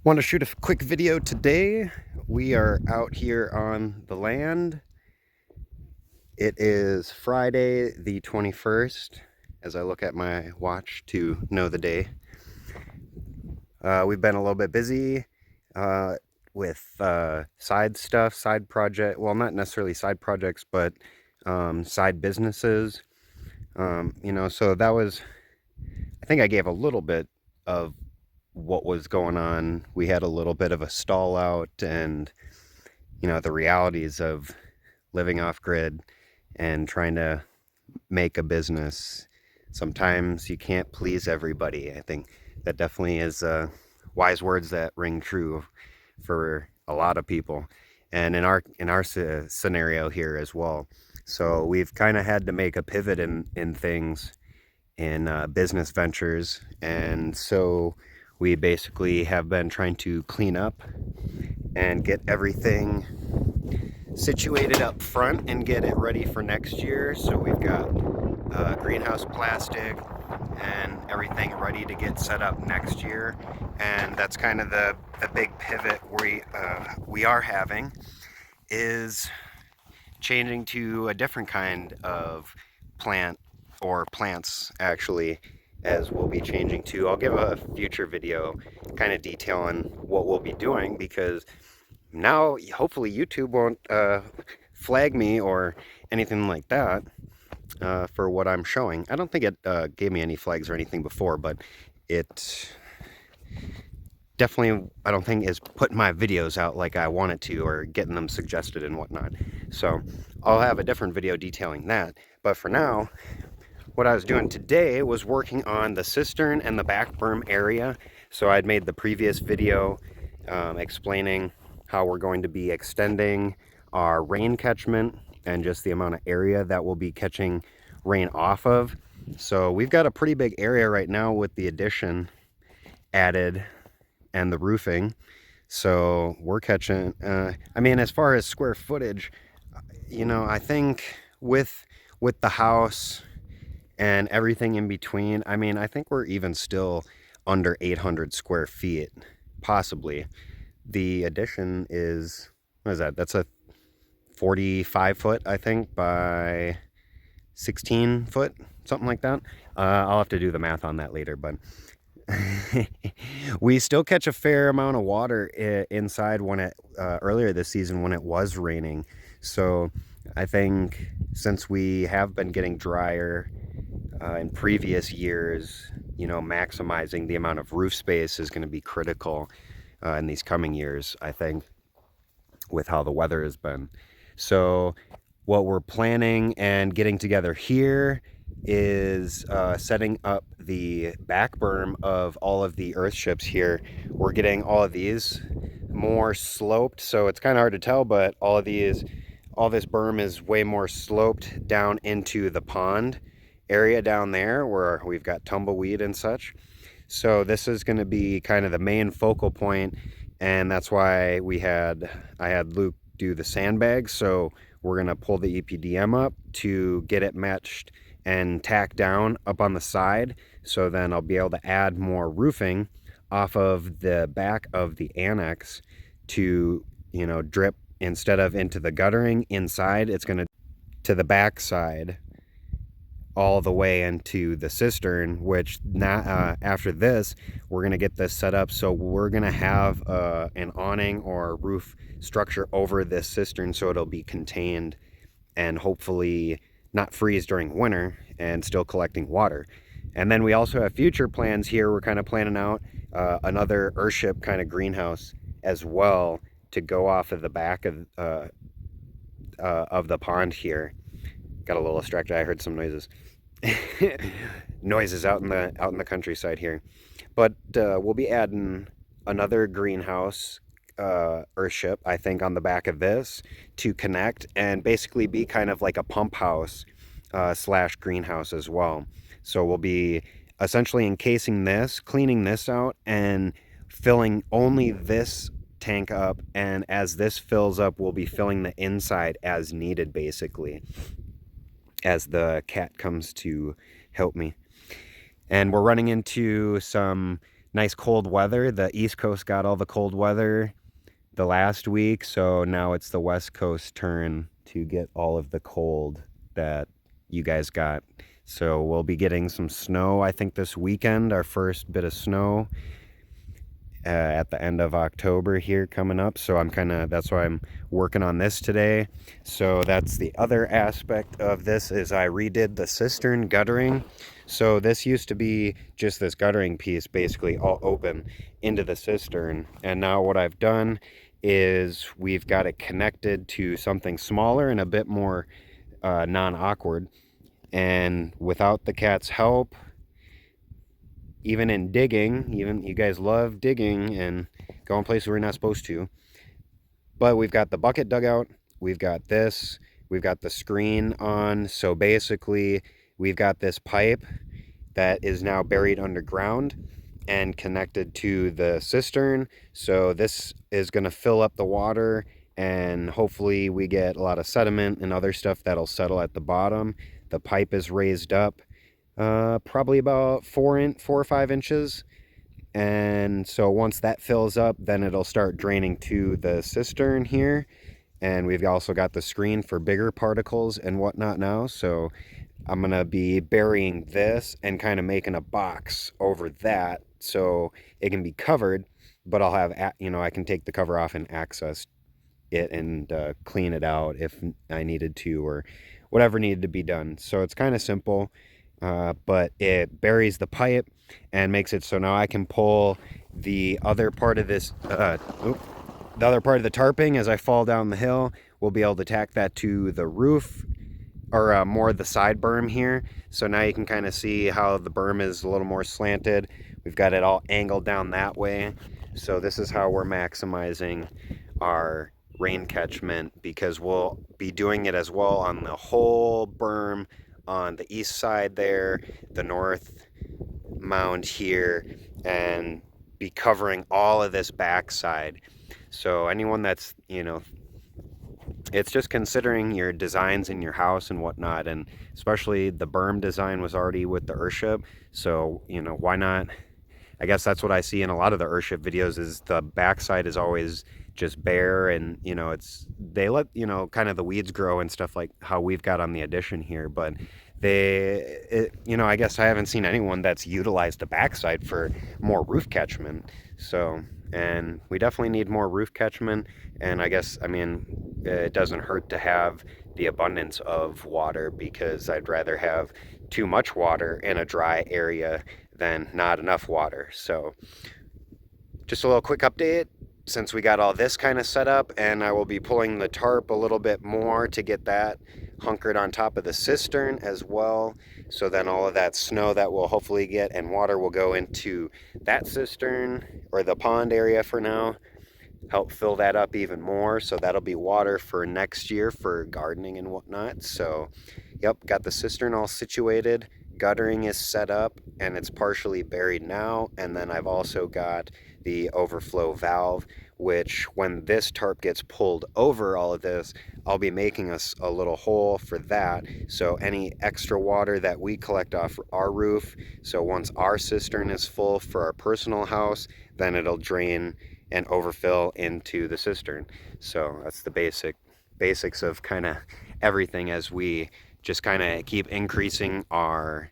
Want to shoot a quick video today. We are out here on the land. It is Friday the 21st, as I look at my watch to know the day. We've been a little bit busy with side stuff, side project. Well, not necessarily side projects, but side businesses. So that was, I think I gave a little bit of what was going on. We had a little bit of a stall out, and the realities of living off grid and trying to make a business. Sometimes you can't please everybody. I think that definitely is wise words that ring true for a lot of people, and in our scenario here as well. So we've kind of had to make a pivot in things, in business ventures, and so we basically have been trying to clean up and get everything situated up front and get it ready for next year. So we've got greenhouse plastic and everything ready to get set up next year. And that's kind of the big pivot we are having, is changing to a different kind of plant, or plants actually, as we'll be changing to. I'll give a future video kind of detailing what we'll be doing, because now hopefully YouTube won't flag me or anything like that for what I'm showing. I don't think it gave me any flags or anything before, but it definitely, I don't think, is putting my videos out like I want it to, or getting them suggested and whatnot. So I'll have a different video detailing that. But for now, what I was doing today was working on the cistern and the back berm area. So I'd made the previous video explaining how we're going to be extending our rain catchment and just the amount of area that we'll be catching rain off of. So we've got a pretty big area right now with the addition added and the roofing. So we're catching, I mean, as far as square footage, I think with the house and everything in between, I mean, I think we're even still under 800 square feet, possibly. The addition is, what is that? That's a 45 foot, I think, by 16 foot, something like that. I'll have to do the math on that later, but we still catch a fair amount of water inside when it earlier this season when it was raining. So I think since we have been getting drier in previous years, maximizing the amount of roof space is going to be critical in these coming years, I think, with how the weather has been. So what we're planning and getting together here is setting up the back berm of all of the earth ships here. We're getting all of these more sloped, so it's kind of hard to tell, but all this berm is way more sloped down into the pond area down there where we've got tumbleweed and such. So this is going to be kind of the main focal point, and that's why I had Luke do the sandbags. So we're going to pull the EPDM up to get it matched and tack down up on the side. So then I'll be able to add more roofing off of the back of the annex to, drip, instead of into the guttering inside, it's going to the back side all the way into the cistern, which after this, we're going to get this set up. So we're going to have an awning or roof structure over this cistern, so it'll be contained and hopefully not freeze during winter and still collecting water. And then we also have future plans here. We're kind of planning out another earthship kind of greenhouse as well to go off of the back of the pond here. Got a little distracted. I heard some noises. Noises out in the countryside here. But we'll be adding another greenhouse earthship, I think, on the back of this to connect and basically be kind of like a pump house slash greenhouse as well. So we'll be essentially encasing this, cleaning this out, and filling only this tank up, and as this fills up, we'll be filling the inside as needed, basically, as the cat comes to help me. And we're running into some nice cold weather. The East Coast got all the cold weather the last week, so now it's the West Coast turn to get all of the cold that you guys got. So we'll be getting some snow, I think, this weekend, our first bit of snow at the end of October here coming up. So that's why I'm working on this today. So that's the other aspect of this is I redid the cistern guttering. So this used to be just this guttering piece basically all open into the cistern. And now what I've done is we've got it connected to something smaller and a bit more non-awkward. And without the cat's help, even in digging, even you guys love digging and going places we're not supposed to, but we've got the bucket dugout, we've got this, we've got the screen on. So basically we've got this pipe that is now buried underground and connected to the cistern. So this is going to fill up the water, and hopefully we get a lot of sediment and other stuff that'll settle at the bottom. The pipe is raised up probably about 4 or 5 inches, and so once that fills up, then it'll start draining to the cistern here. And we've also got the screen for bigger particles and whatnot now. So I'm gonna be burying this and kind of making a box over that so it can be covered, but I'll have, I can take the cover off and access it and clean it out if I needed to, or whatever needed to be done. So it's kind of simple, but it buries the pipe and makes it so now I can pull the other part of this, the other part of the tarping as I fall down the hill. We'll be able to tack that to the roof, or more the side berm here. So now you can kind of see how the berm is a little more slanted. We've got it all angled down that way. So this is how we're maximizing our rain catchment, because we'll be doing it as well on the whole berm on the east side there, the north mound here, and be covering all of this backside. So anyone that's, it's just considering your designs in your house and whatnot, and especially the berm design was already with the earthship. So, why not? I guess that's what I see in a lot of the earthship videos is the backside is always just bare, and they let kind of the weeds grow and stuff like how we've got on the addition here. But I guess I haven't seen anyone that's utilized the backside for more roof catchment. So, and we definitely need more roof catchment. And I guess, it doesn't hurt to have the abundance of water, because I'd rather have too much water in a dry area than not enough water. So just a little quick update since we got all this kind of set up, and I will be pulling the tarp a little bit more to get that hunkered on top of the cistern as well. So then all of that snow that we'll hopefully get and water will go into that cistern or the pond area for now, help fill that up even more. So that'll be water for next year for gardening and whatnot. So yep, got the cistern all situated. Guttering is set up and it's partially buried now. And then I've also got the overflow valve, which when this tarp gets pulled over all of this, I'll be making us a little hole for that. So any extra water that we collect off our roof, so once our cistern is full for our personal house, then it'll drain and overfill into the cistern. So that's the basics of kind of everything as we just kind of keep increasing our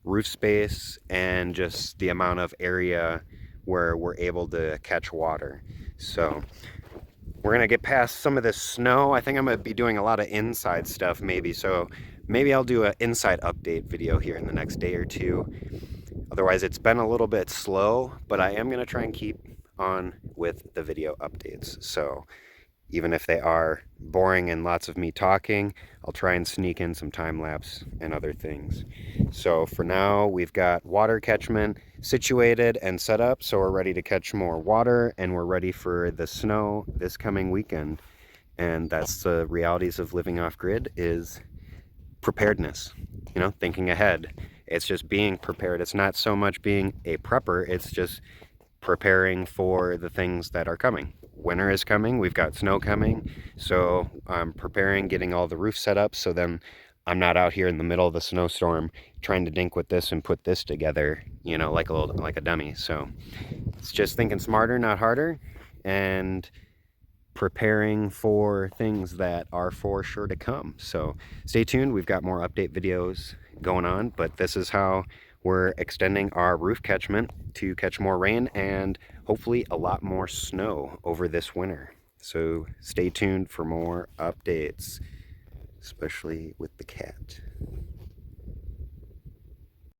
roof space and just the amount of area where we're able to catch water. So we're gonna get past some of this snow. I think I'm gonna be doing a lot of inside stuff maybe. So maybe I'll do an inside update video here in the next day or two. Otherwise, it's been a little bit slow, but I am gonna try and keep on with the video updates. So even if they are boring and lots of me talking, I'll try and sneak in some time lapse and other things. So for now, we've got water catchment situated and set up, so we're ready to catch more water, and we're ready for the snow this coming weekend. And that's the realities of living off grid, is preparedness, thinking ahead. It's just being prepared. It's not so much being a prepper, it's just preparing for the things that are coming. Winter is coming, we've got snow coming, so I'm preparing, getting all the roof set up, so then I'm not out here in the middle of the snowstorm trying to dink with this and put this together, you know, like a dummy. So it's just thinking smarter, not harder, and preparing for things that are for sure to come. So stay tuned. We've got more update videos going on, but this is how we're extending our roof catchment to catch more rain and hopefully a lot more snow over this winter. So stay tuned for more updates, especially with the cat.